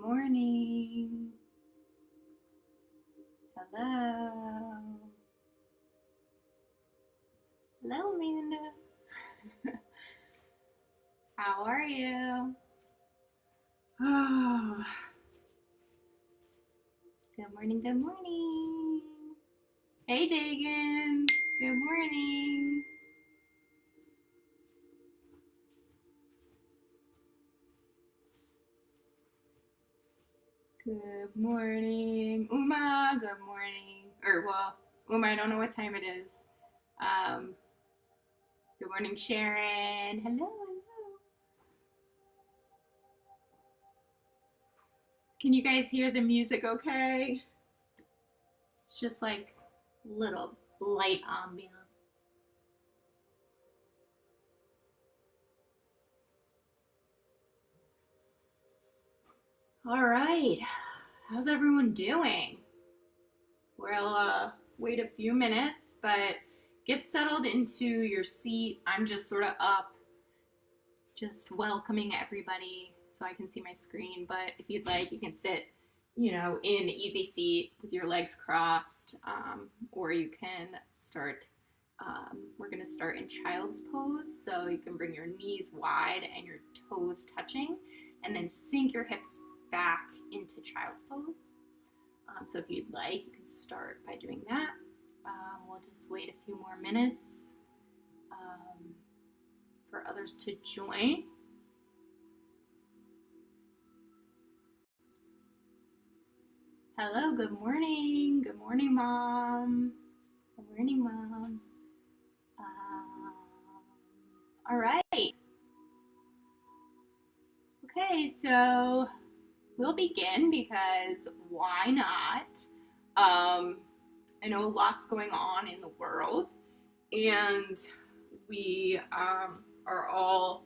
morning. Hello. Hello, Amanda. How are you? Oh. Good morning, good morning. Hey, Dagan. Good morning. Good morning, Uma. Good morning. Uma, I don't know what time it is. Good morning, Sharon. Hello. Can you guys hear the music okay? It's just like little light ambiance. All right. How's everyone doing? We'll wait a few minutes, but get settled into your seat. I'm just sort of up, just welcoming everybody so I can see my screen. But if you'd like, you can sit, in an easy seat with your legs crossed, or you can start. We're going to start in child's pose, so you can bring your knees wide and your toes touching, and then sink your hips back into child's pose. So if you'd like, you can start by doing that. We'll just wait a few more minutes for others to join. Hello, good morning. Good morning, Mom. Good morning, Mom. All right. Okay, so we'll begin because why not? I know lots going on in the world, and we are all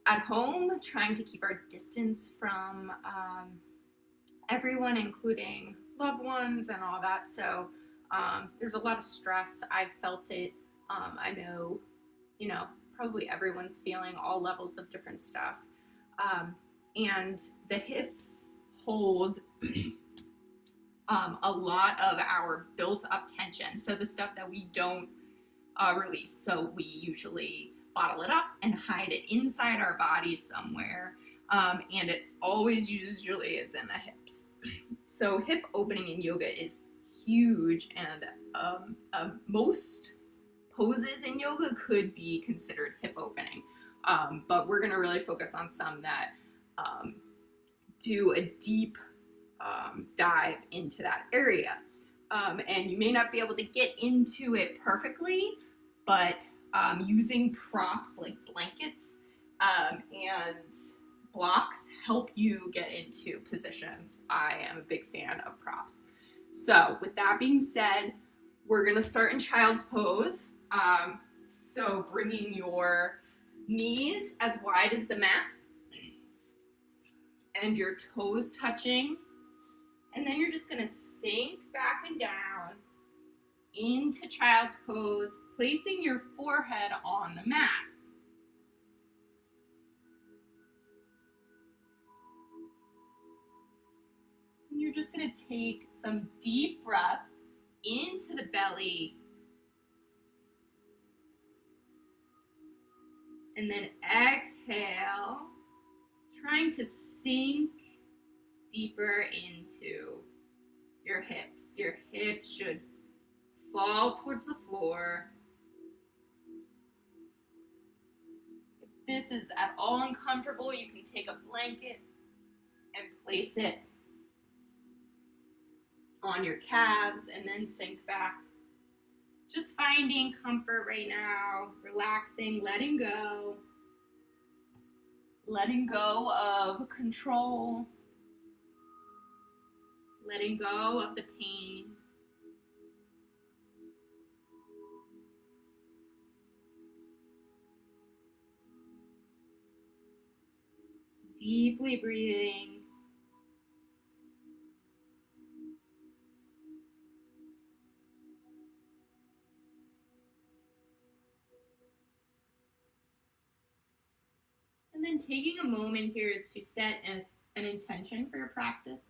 at home trying to keep our distance from everyone, including loved ones and all that. So there's a lot of stress. I've felt it. I know, probably everyone's feeling all levels of different stuff. And the hips hold a lot of our built up tension. So the stuff that we don't release. So we usually bottle it up and hide it inside our body somewhere. And it always usually is in the hips. So hip opening in yoga is huge, and most poses in yoga could be considered hip opening. But we're going to really focus on some that do a deep dive into that area. And you may not be able to get into it perfectly, but using props like blankets and blocks help you get into positions. I am a big fan of props. So with that being said, we're going to start in child's pose. So bringing your knees as wide as the mat and your toes touching. And then you're just going to sink back and down into child's pose, placing your forehead on the mat. And you're just going to take some deep breaths into the belly. And then exhale, trying to sink deeper into your hips. Your hips should fall towards the floor. If this is at all uncomfortable, you can take a blanket and place it on your calves and then sink back. Just finding comfort right now, relaxing, letting go of control, letting go of the pain. Deeply breathing. And then taking a moment here to set a an intention for your practice.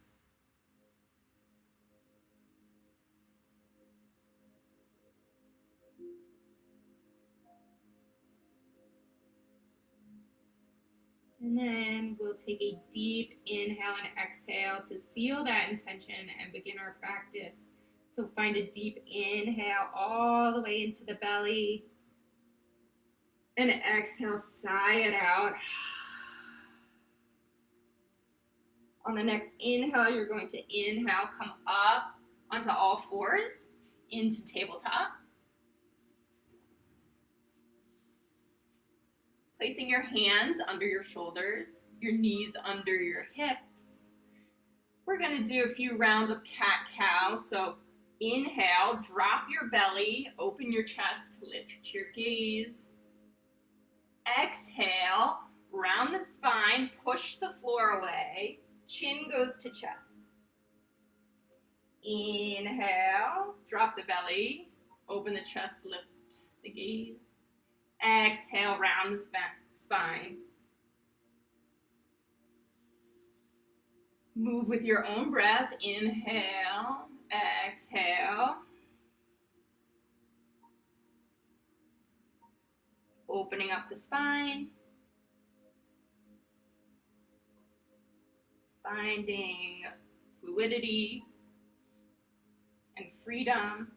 And then we'll take a deep inhale and exhale to seal that intention and begin our practice. So find a deep inhale all the way into the belly. And exhale, sigh it out. On the next inhale, you're going to inhale, come up onto all fours into tabletop. Placing your hands under your shoulders, your knees under your hips. We're going to do a few rounds of cat-cow. So inhale, drop your belly, open your chest, lift your gaze. Exhale, round the spine, push the floor away, chin goes to chest. Inhale, drop the belly, open the chest, lift the gaze. Exhale, round the spine. Move with your own breath. Inhale, exhale. Opening up the spine. Finding fluidity and freedom.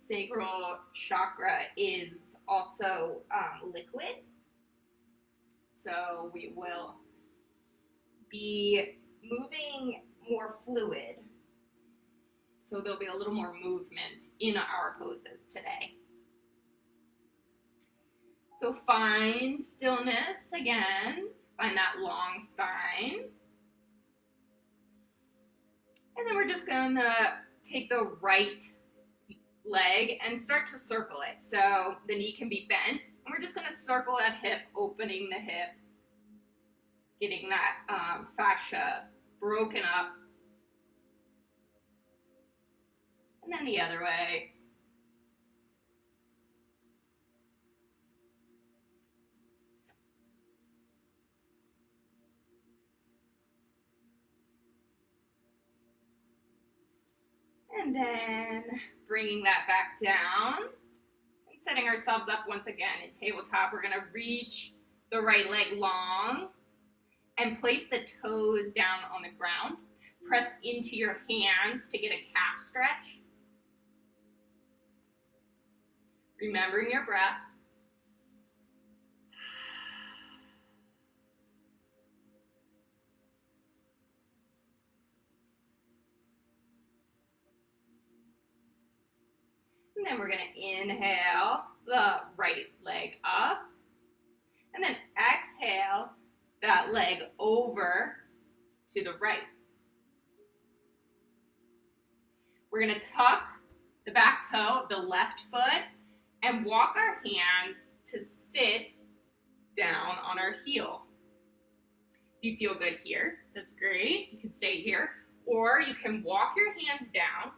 Sacral chakra is also liquid, so we will be moving more fluid, so there'll be a little more movement in our poses today. So find stillness again, find that long spine, and then we're just gonna take the right leg and start to circle it. So the knee can be bent, and we're just going to circle that hip, opening the hip, getting that fascia broken up. And then the other way. And then bringing that back down and setting ourselves up once again in tabletop. We're going to reach the right leg long and place the toes down on the ground. Press into your hands to get a calf stretch. Remembering your breath. And then we're going to inhale the right leg up. And then exhale that leg over to the right. We're going to tuck the back toe of the left foot and walk our hands to sit down on our heel. If you feel good here, that's great. You can stay here. Or you can walk your hands down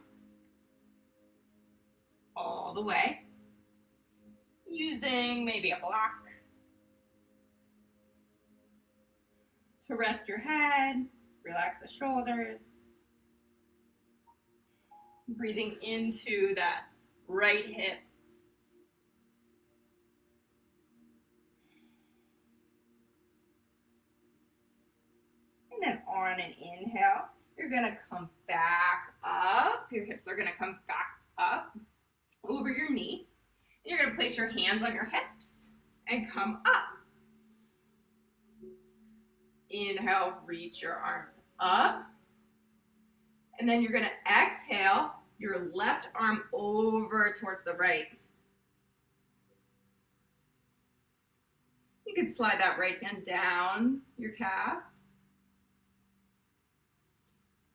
all the way, using maybe a block to rest your head, relax the shoulders, breathing into that right hip. And then on an inhale, you're gonna come back up. Your hips are gonna come back up over your knee. And you're going to place your hands on your hips and come up. Inhale, reach your arms up. And then you're going to exhale your left arm over towards the right. You can slide that right hand down your calf.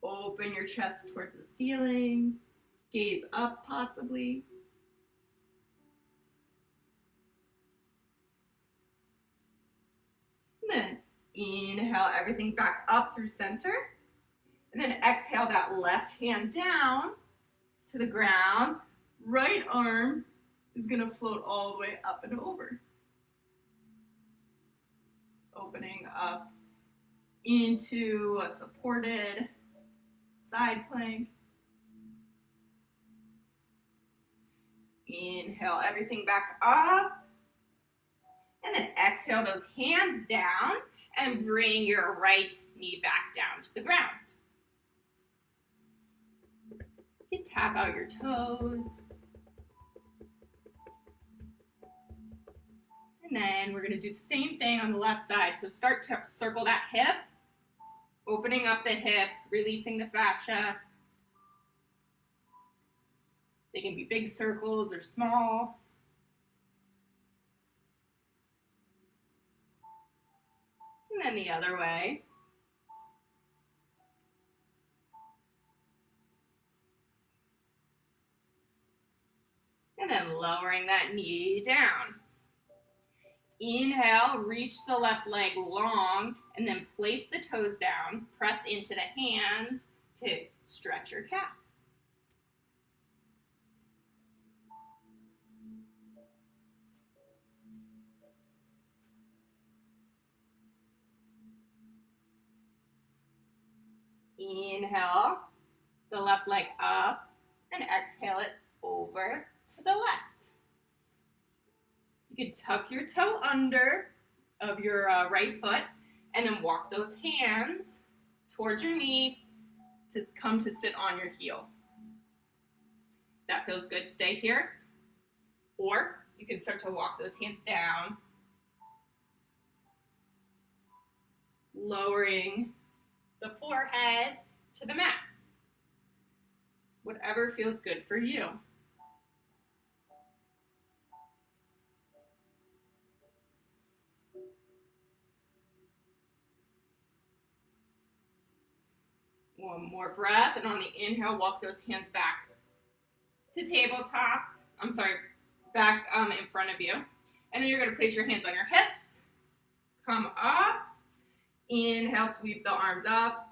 Open your chest towards the ceiling. Gaze up possibly. And then inhale everything back up through center. And then exhale that left hand down to the ground. Right arm is going to float all the way up and over. Opening up into a supported side plank. Inhale everything back up. And then exhale those hands down and bring your right knee back down to the ground. You can tap out your toes. And then we're going to do the same thing on the left side. So start to circle that hip, opening up the hip, releasing the fascia. They can be big circles or small. And then the other way. And then lowering that knee down. Inhale, reach the left leg long, and then place the toes down. Press into the hands to stretch your calf. Inhale, the left leg up, and exhale it over to the left. You can tuck your toe under of your right foot and then walk those hands towards your knee to come to sit on your heel. That feels good, stay here. Or you can start to walk those hands down, lowering the forehead to the mat. Whatever feels good for you. One more breath, and on the inhale, walk those hands back to tabletop. Back in front of you. And then you're going to place your hands on your hips. Come up. Inhale, sweep the arms up.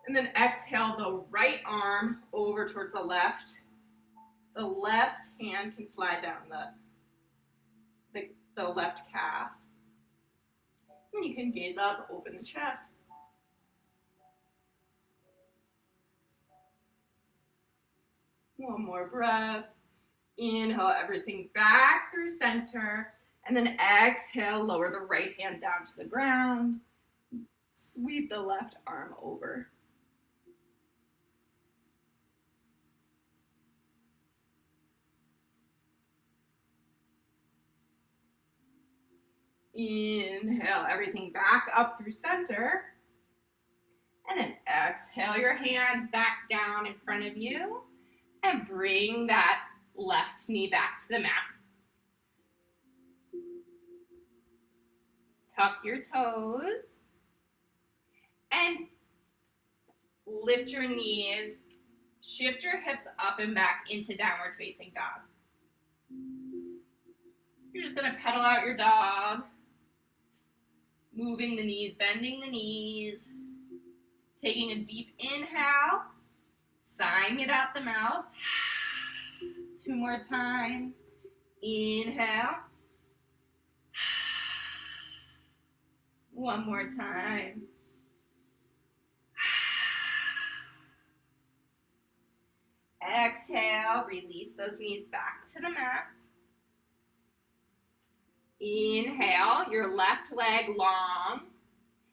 And then exhale the right arm over towards the left. The left hand can slide down the left calf. And you can gaze up, open the chest. One more breath. Inhale everything back through center. And then exhale, lower the right hand down to the ground. Sweep the left arm over. Inhale everything back up through center. And then exhale your hands back down in front of you. And bring that left knee back to the mat. Tuck your toes. And lift your knees. Shift your hips up and back into downward facing dog. You're just going to pedal out your dog. Moving the knees, bending the knees. Taking a deep inhale. Sighing it out the mouth. 2 more times. Inhale. 1 more time. Exhale, release those knees back to the mat. Inhale, your left leg long.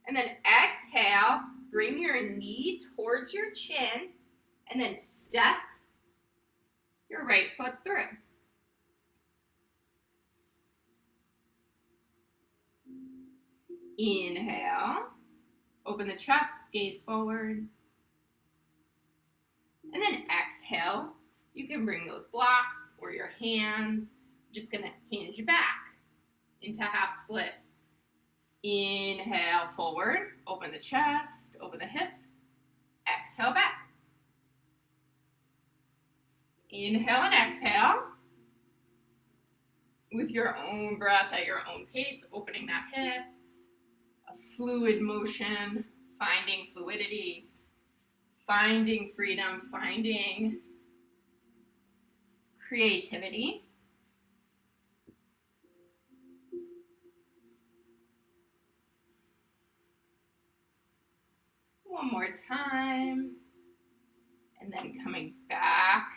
And then exhale, bring your knee towards your chin. And then step your right foot through. Inhale, open the chest, gaze forward. And then exhale, you can bring those blocks or your hands. You're just gonna hinge back into half split. Inhale forward, open the chest, open the hips. Exhale back. Inhale and exhale. With your own breath at your own pace, opening that hip. A fluid motion, finding fluidity, finding freedom, finding creativity. One more time. And then coming back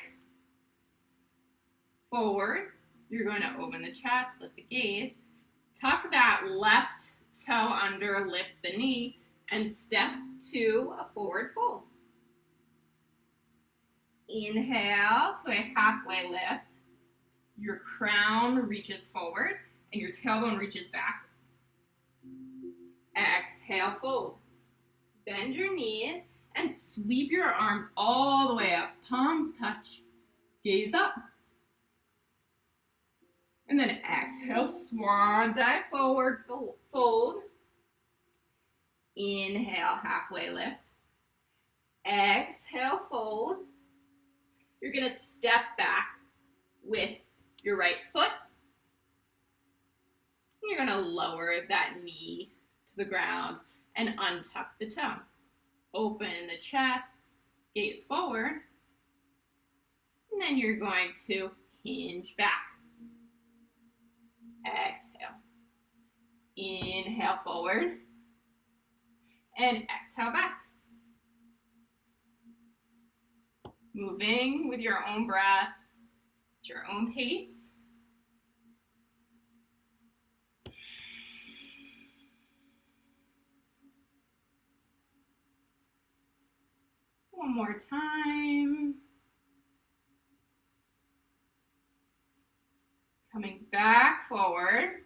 forward. You're going to open the chest, lift the gaze. Tuck that left toe under, lift the knee, and step to a forward fold. Inhale to a halfway lift. Your crown reaches forward and your tailbone reaches back. Exhale, fold. Bend your knees and sweep your arms all the way up. Palms touch. Gaze up. And then exhale, swan dive forward, fold. Inhale, halfway lift. Exhale, fold. You're going to step back with your right foot. You're going to lower that knee to the ground and untuck the toe. Open the chest, gaze forward. And then you're going to hinge back. Exhale. Inhale forward. And exhale back. Moving with your own breath, at your own pace. One more time. Coming back forward.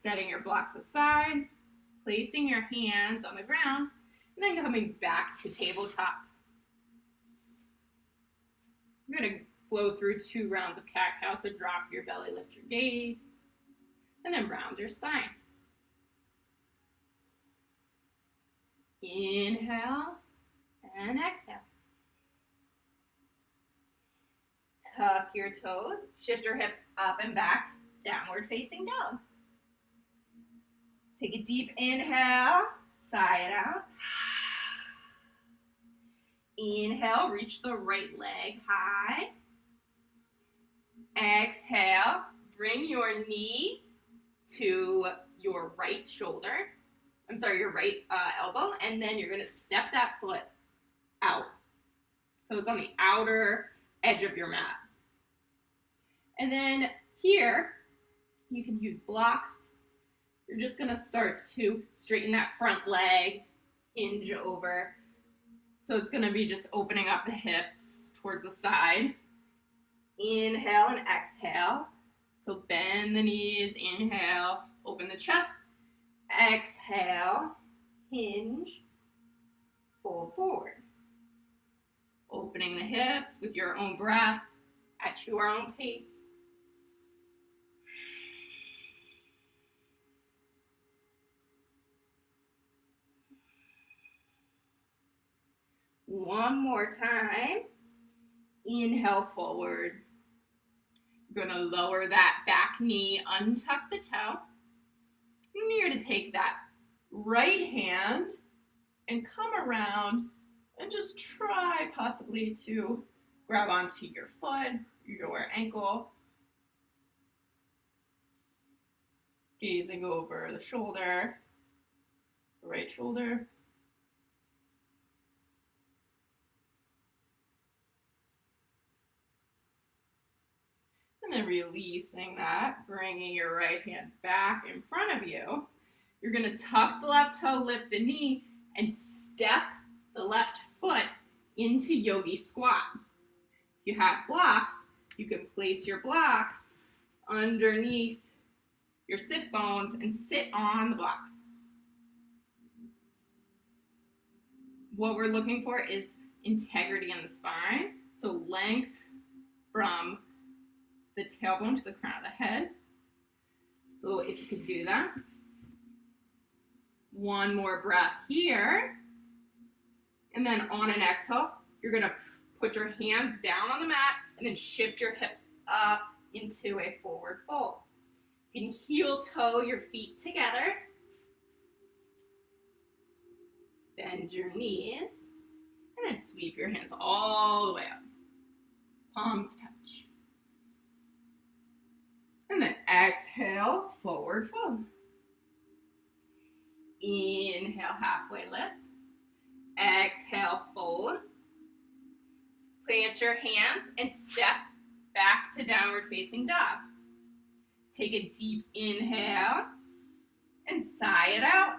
Setting your blocks aside. Placing your hands on the ground. And then coming back to tabletop. You're going to flow through 2 rounds of cat-cow, so drop your belly, lift your gaze, and then round your spine. Inhale and exhale. Tuck your toes, shift your hips up and back, downward facing dog. Take a deep inhale, sigh it out. Inhale, reach the right leg high. Exhale, bring your knee to your right shoulder. Your right elbow, and then you're going to step that foot out. So it's on the outer edge of your mat. And then here, you can use blocks. You're just going to start to straighten that front leg, hinge over. So it's going to be just opening up the hips towards the side. Inhale and exhale. So bend the knees, inhale, open the chest. Exhale, hinge, fold forward. Opening the hips with your own breath at your own pace. One more time. Inhale forward. You're going to lower that back knee, untuck the toe. And you're going to take that right hand and come around and just try possibly to grab onto your foot, your ankle. Gazing over the shoulder, the right shoulder. And then releasing that, bringing your right hand back in front of you. You're going to tuck the left toe, lift the knee, and step the left foot into yogi squat. If you have blocks, you can place your blocks underneath your sit bones and sit on the blocks. What we're looking for is integrity in the spine, so length from the tailbone to the crown of the head. So if you could do that. One more breath here. And then on an exhale, you're going to put your hands down on the mat and then shift your hips up into a forward fold. You can heel toe your feet together. Bend your knees. And then sweep your hands all the way up. palms touch. And then exhale, forward fold. Inhale, halfway lift. Exhale, fold. Plant your hands and step back to downward facing dog. Take a deep inhale and sigh it out.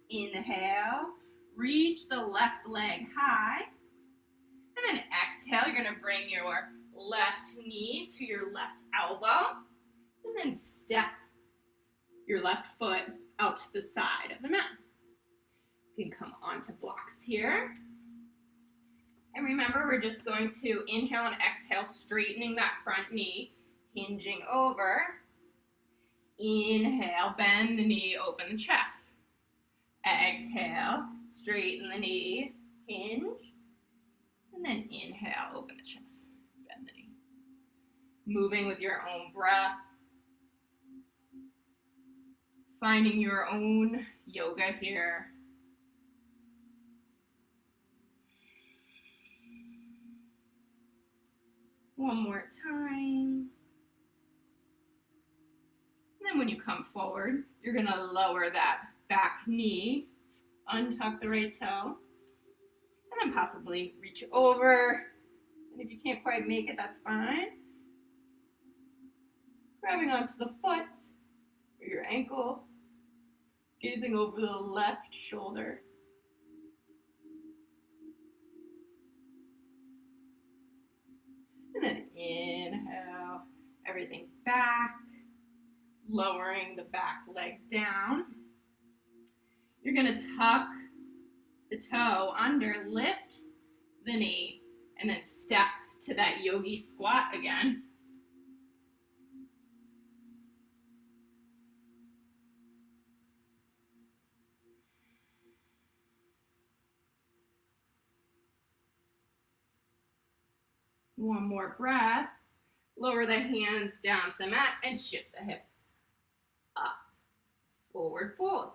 Inhale, reach the left leg high. And then exhale, you're going to bring your left knee to your left elbow. And then step your left foot out to the side of the mat. You can come onto blocks here. And remember, we're just going to inhale and exhale, straightening that front knee, hinging over. Inhale, bend the knee, open the chest. Exhale, straighten the knee, hinge. And then inhale, open the chest, bend the knee. Moving with your own breath. Finding your own yoga here. One more time. And then when you come forward, you're going to lower that back knee, untuck the right toe, and then possibly reach over. And if you can't quite make it, that's fine. Grabbing onto the foot or your ankle, gazing over the left shoulder. And then inhale, everything back, lowering the back leg down. You're going to tuck the toe under, lift the knee, and then step to that yogi squat again. One more breath. Lower the hands down to the mat and shift the hips up. Forward fold.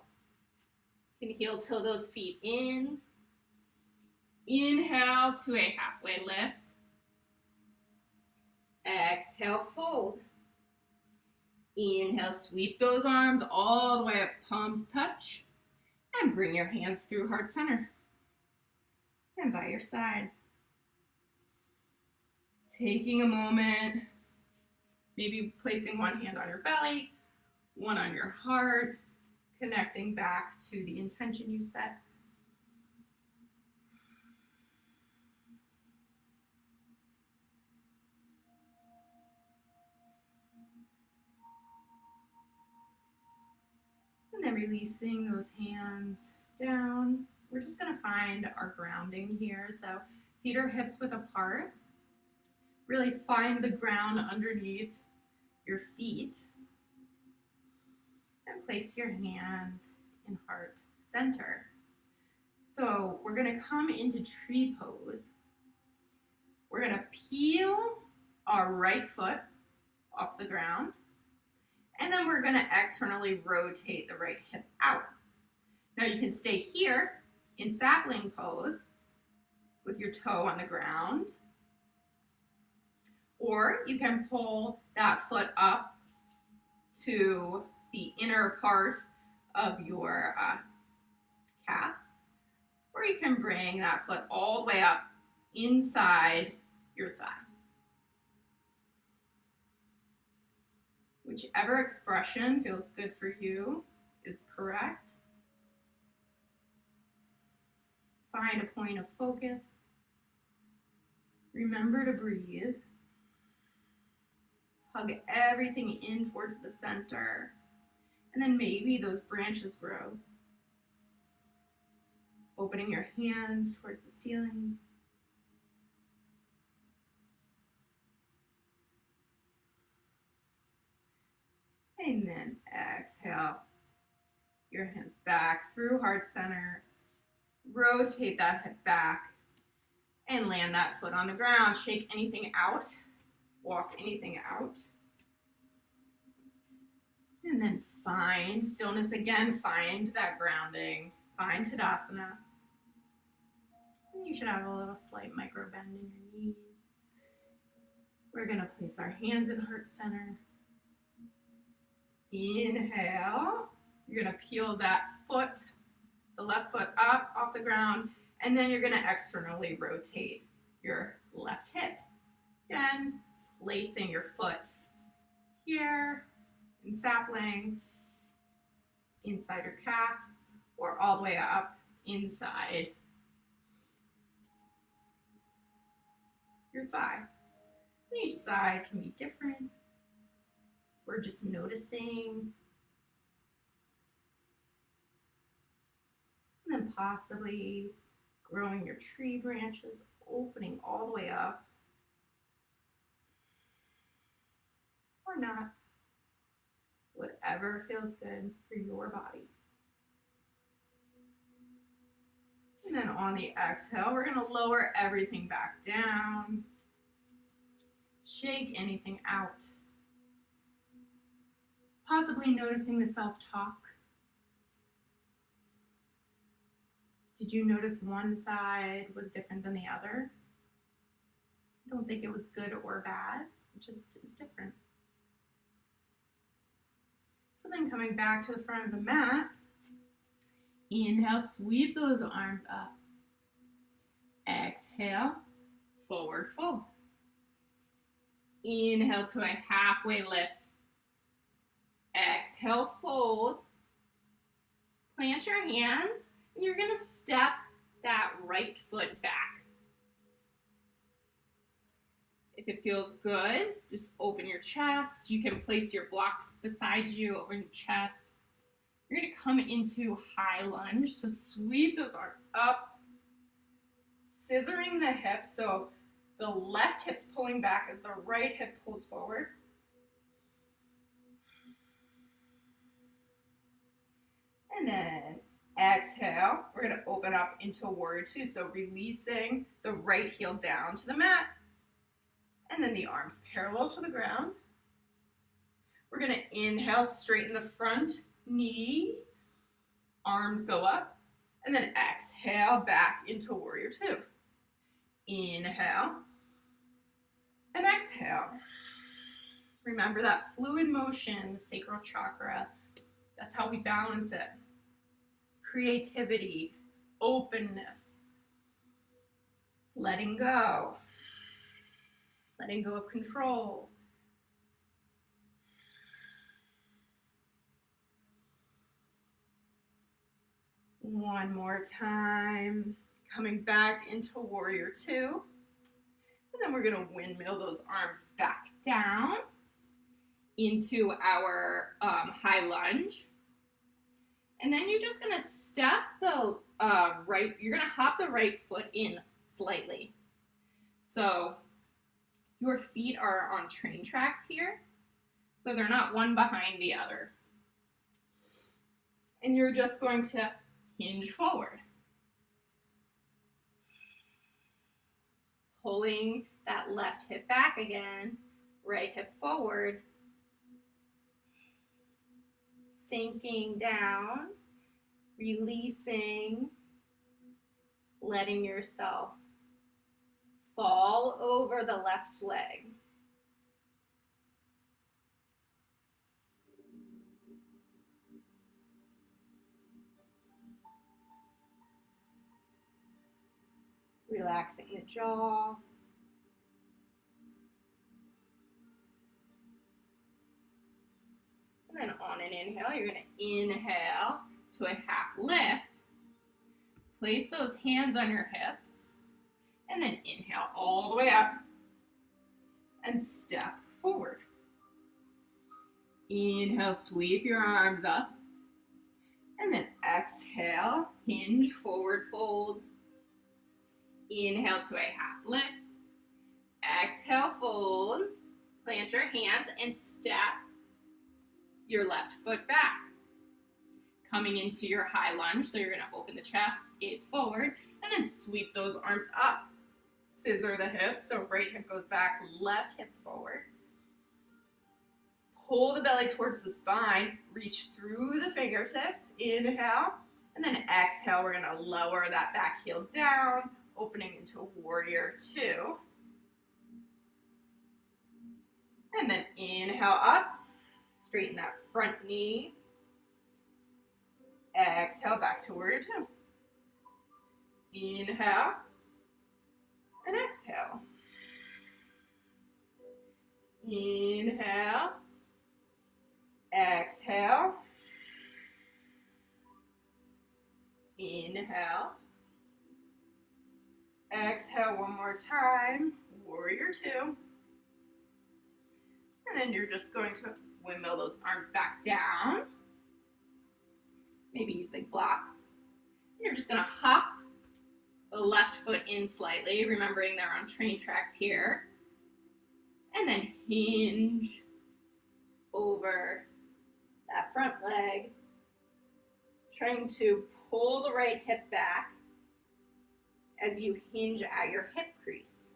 You can heel toe those feet in. Inhale to a halfway lift. Exhale, fold. Inhale, sweep those arms all the way up, palms touch. And bring your hands through heart center. And by your side. Taking a moment, maybe placing one hand on your belly, one on your heart, connecting back to the intention you set. And then releasing those hands down. We're just going to find our grounding here. So feet or hips width apart. Really find the ground underneath your feet. And place your hands in heart center. So we're going to come into tree pose. We're going to peel our right foot off the ground. And then we're going to externally rotate the right hip out. Now you can stay here in sapling pose with your toe on the ground. Or you can pull that foot up to the inner part of your calf. Or you can bring that foot all the way up inside your thigh. Whichever expression feels good for you is correct. Find a point of focus. Remember to breathe. Hug everything in towards the center. And then maybe those branches grow. Opening your hands towards the ceiling. And then exhale. Your hands back through heart center. Rotate that hip back. And land that foot on the ground. Shake anything out. Walk anything out. And then find stillness again. Find that grounding. Find Tadasana. And you should have a little slight micro bend in your knees. We're going to place our hands in heart center. Inhale. You're going to peel that foot, the left foot up off the ground, and then you're going to externally rotate your left hip. Again, placing your foot here in sapling, inside your calf, or all the way up inside your thigh. And each side can be different. We're just noticing. And then possibly growing your tree branches, opening all the way up. Or not. Whatever feels good for your body. And then on the exhale, we're going to lower everything back down. Shake anything out. Possibly noticing the self-talk. Did you notice one side was different than the other? I don't think it was good or bad. It just is different. So then coming back to the front of the mat, inhale, sweep those arms up. Exhale, forward fold. Inhale to a halfway lift. Exhale, fold. Plant your hands, and you're going to step that right foot back. If it feels good, just open your chest. You can place your blocks beside you over your chest. You're going to come into high lunge. So sweep those arms up, scissoring the hips. So the left hip's pulling back as the right hip pulls forward. And then exhale, we're going to open up into warrior two. So releasing the right heel down to the mat. And then the arms parallel to the ground. We're going to inhale, straighten the front knee. Arms go up. And then exhale back into warrior two. Inhale. And exhale. Remember that fluid motion, the sacral chakra. That's how we balance it. Creativity, openness, letting go of control. One more time, coming back into warrior two. And then we're going to windmill those arms back down into our high lunge. And then you're just going to step the you're going to hop the right foot in slightly. So your feet are on train tracks here. So they're not one behind the other. And you're just going to hinge forward. Pulling that left hip back again, right hip forward. Sinking down, releasing, letting yourself fall over the left leg. Relaxing the jaw. And then on an inhale, you're going to inhale to a half lift. Place those hands on your hips. And then inhale all the way up. And step forward. Inhale, sweep your arms up. And then exhale, hinge, forward fold. Inhale to a half lift. Exhale, fold. Plant your hands and step your left foot back. Coming into your high lunge, so you're going to open the chest, gaze forward, and then sweep those arms up. Scissor the hips, so right hip goes back, left hip forward. Pull the belly towards the spine, reach through the fingertips, inhale, and then exhale, we're going to lower that back heel down, opening into warrior two. And then inhale up, straighten that front knee. Exhale back to warrior two. Inhale and exhale. Inhale, exhale, inhale, exhale one more time, warrior two. And then you're just going to windmill those arms back down, maybe using blocks. You're just going to hop the left foot in slightly, remembering they're on train tracks here. And then hinge over that front leg, trying to pull the right hip back as you hinge at your hip crease.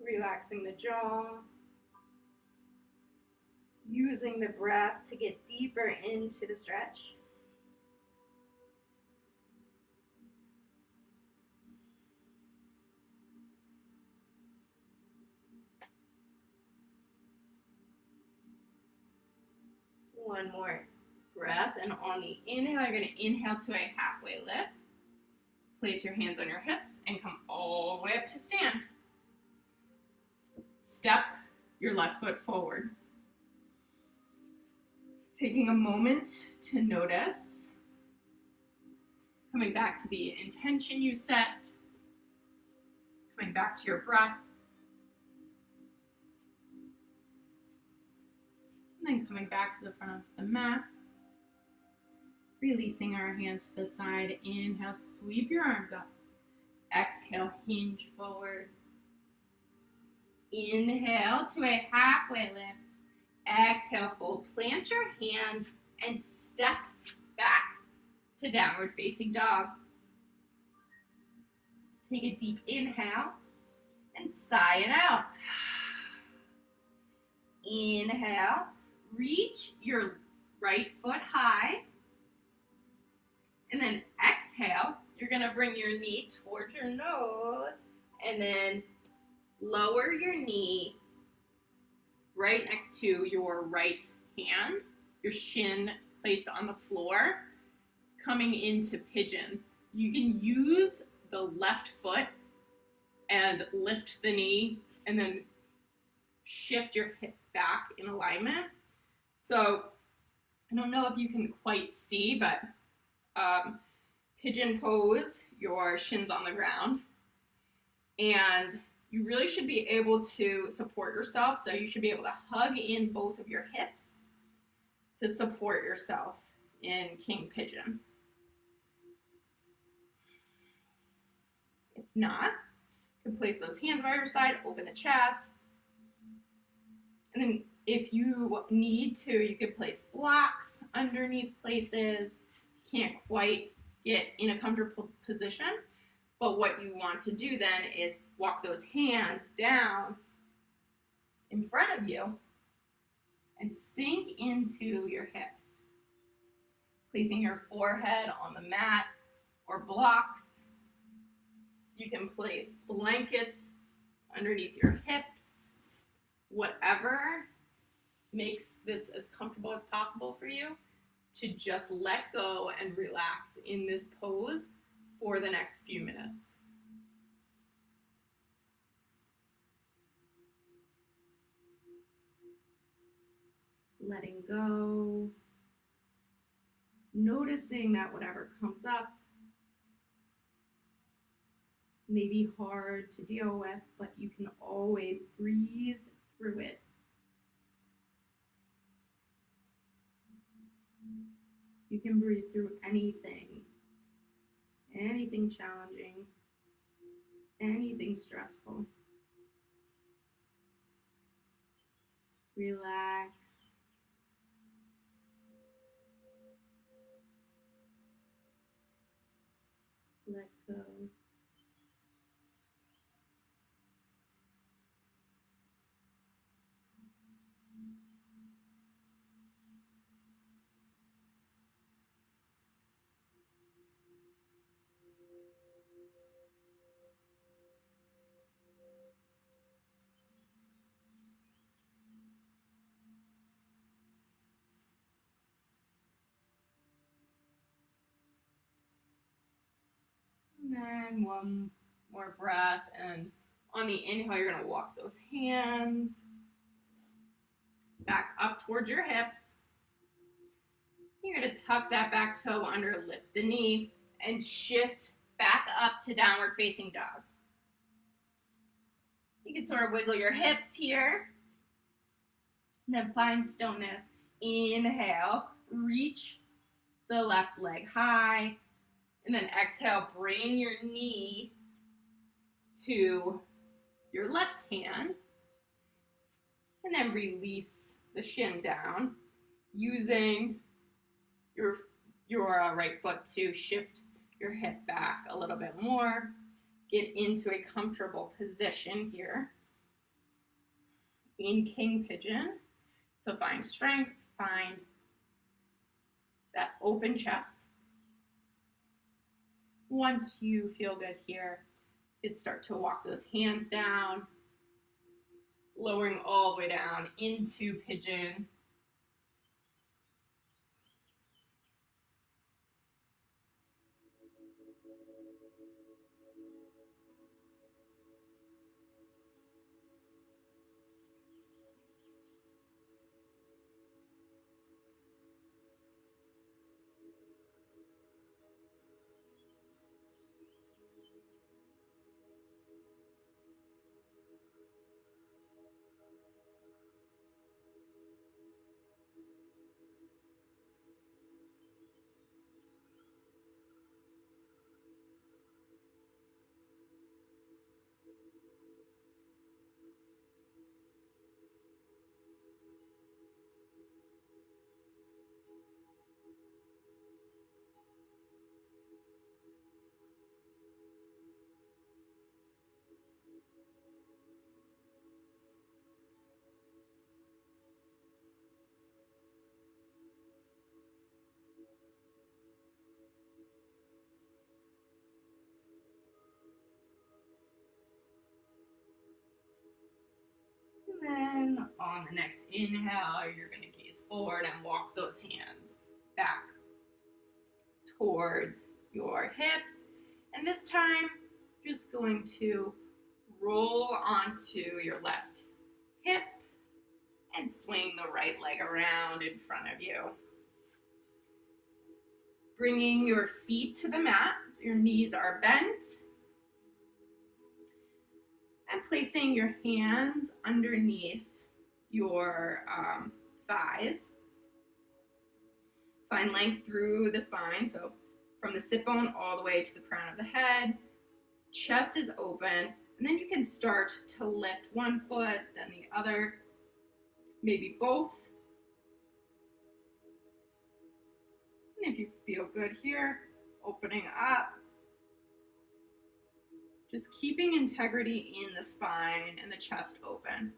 Relaxing the jaw, using the breath to get deeper into the stretch. One more breath, and on the inhale, you're going to inhale to a halfway lift. Place your hands on your hips and come all the way up to stand. Step your left foot forward. Taking a moment to notice. Coming back to the intention you set. Coming back to your breath. And then coming back to the front of the mat. Releasing our hands to the side. Inhale, sweep your arms up. Exhale, hinge forward. Inhale to a halfway lift. Exhale, fold, plant your hands and step back to downward facing dog. Take a deep inhale and sigh it out. Inhale, reach your right foot high. And then exhale, you're going to bring your knee towards your nose and then lower your knee right next to your right hand, your shin placed on the floor, coming into pigeon. You can use the left foot and lift the knee and then shift your hips back in alignment. So I don't know if you can quite see, but pigeon pose, your shins on the ground, and you really should be able to support yourself. So you should be able to hug in both of your hips to support yourself in king pigeon. If not, you can place those hands by your side, open the chest. And then if you need to, you can place blocks underneath places. You can't quite get in a comfortable position. But what you want to do then is walk those hands down in front of you and sink into your hips. Placing your forehead on the mat or blocks. You can place blankets underneath your hips. Whatever makes this as comfortable as possible for you to just let go and relax in this pose for the next few minutes. Letting go, noticing that whatever comes up may be hard to deal with, but you can always breathe through it. You can breathe through anything challenging, anything stressful. Relax. Let go. then one more breath, and on the inhale, you're gonna walk those hands back up towards your hips. You're gonna tuck that back toe under, lift the knee, and shift back up to downward facing dog. You can sort of wiggle your hips here. And then find stillness. Inhale, reach the left leg high. And then exhale, bring your knee to your left hand. And then release the shin down, using your right foot to shift your hip back a little bit more. Get into a comfortable position here in King Pigeon. So find strength, find that open chest. Once you feel good here, you can start to walk those hands down, lowering all the way down into Pigeon. And then on the next inhale, you're going to gaze forward and walk those hands back towards your hips. And this time, just going to roll onto your left hip and swing the right leg around in front of you. Bringing your feet to the mat, your knees are bent. And placing your hands underneath your thighs. Find length through the spine, so from the sit bone all the way to the crown of the head. Chest is open, and then you can start to lift one foot, then the other, maybe both. And if you feel good here, opening up. Just keeping integrity in the spine and the chest open.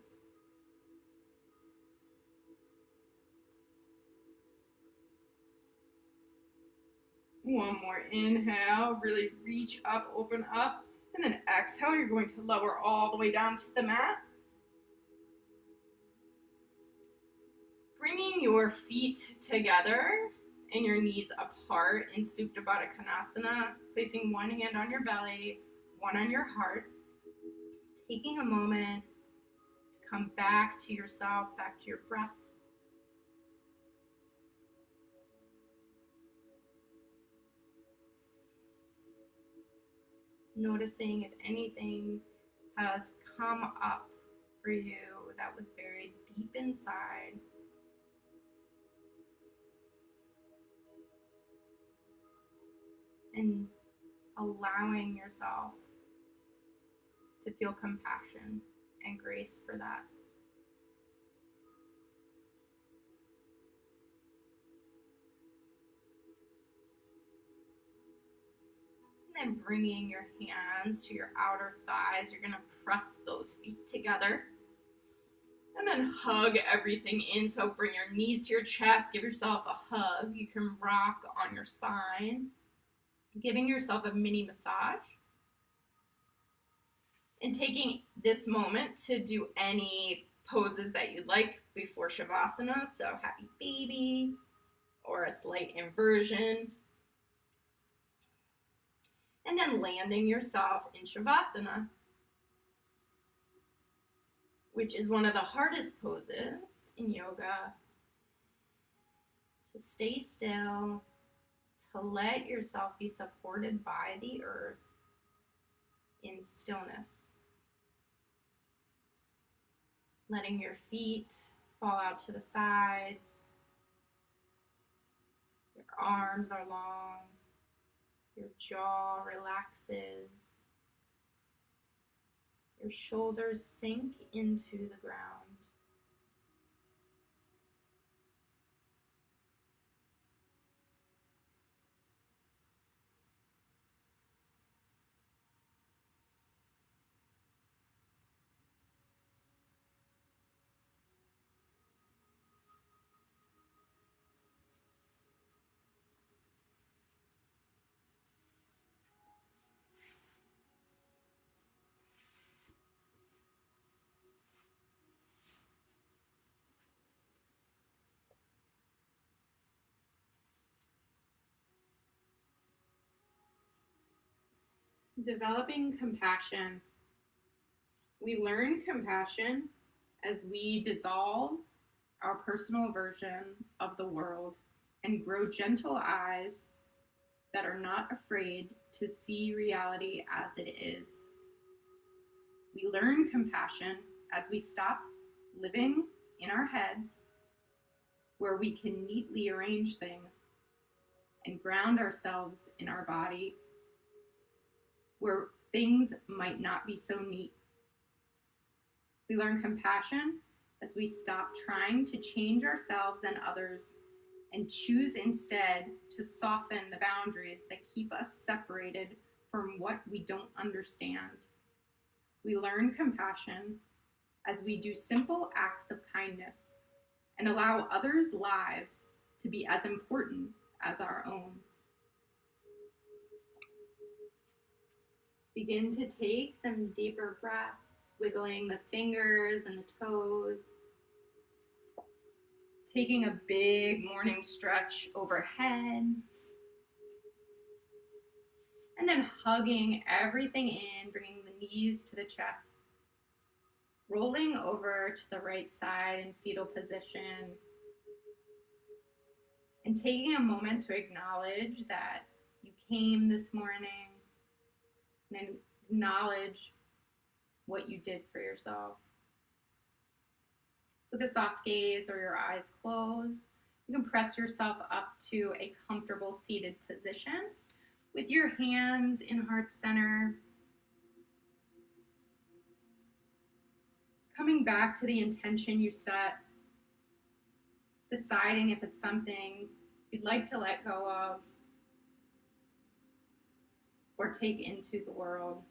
One more inhale, really reach up, open up, and then exhale, you're going to lower all the way down to the mat. Bringing your feet together and your knees apart in Supta Baddha Konasana, placing one hand on your belly, one on your heart, taking a moment to come back to yourself, back to your breath. Noticing if anything has come up for you that was buried deep inside. And allowing yourself to feel compassion and grace for that. And then bringing your hands to your outer thighs, you're going to press those feet together. And then hug everything in. So bring your knees to your chest, give yourself a hug. You can rock on your spine, giving yourself a mini massage. And taking this moment to do any poses that you'd like before Shavasana. So happy baby or a slight inversion. And then landing yourself in Shavasana, which is one of the hardest poses in yoga. To stay still, to let yourself be supported by the earth in stillness. Letting your feet fall out to the sides. Your arms are long. Your jaw relaxes. Your shoulders sink into the ground. Developing compassion. We learn compassion as we dissolve our personal version of the world and grow gentle eyes that are not afraid to see reality as it is. We learn compassion as we stop living in our heads, where we can neatly arrange things, and ground ourselves in our body, where things might not be so neat. We learn compassion as we stop trying to change ourselves and others and choose instead to soften the boundaries that keep us separated from what we don't understand. We learn compassion as we do simple acts of kindness and allow others' lives to be as important as our own. Begin to take some deeper breaths, wiggling the fingers and the toes. Taking a big morning stretch overhead. And then hugging everything in, bringing the knees to the chest. Rolling over to the right side in fetal position. And taking a moment to acknowledge that you came this morning and acknowledge what you did for yourself. With a soft gaze or your eyes closed, you can press yourself up to a comfortable seated position with your hands in heart center. Coming back to the intention you set, deciding if it's something you'd like to let go of or take into the world.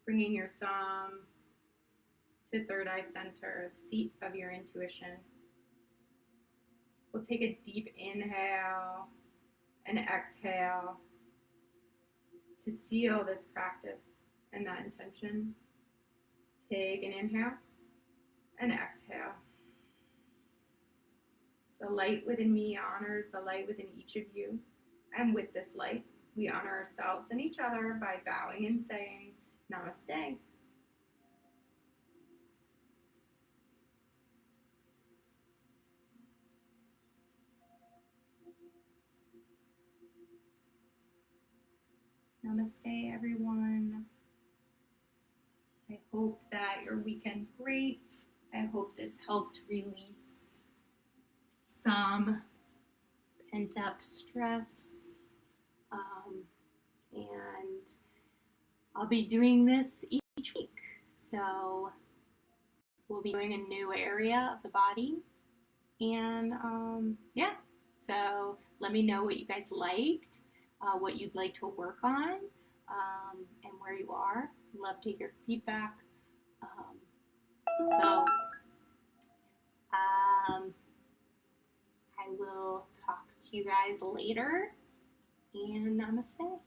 Bringing your thumb to third eye center, seat of your intuition. We'll take a deep inhale and exhale to seal this practice and that intention. Take an inhale and exhale. The light within me honors the light within each of you. And with this light, we honor ourselves and each other by bowing and saying, Namaste. Namaste, everyone. I hope that your weekend's great. I hope this helped release some pent-up stress. And I'll be doing this each week. So we'll be doing a new area of the body. And so let me know what you guys liked, what you'd like to work on, and where you are. Love to hear feedback. I will talk to you guys later, and namaste.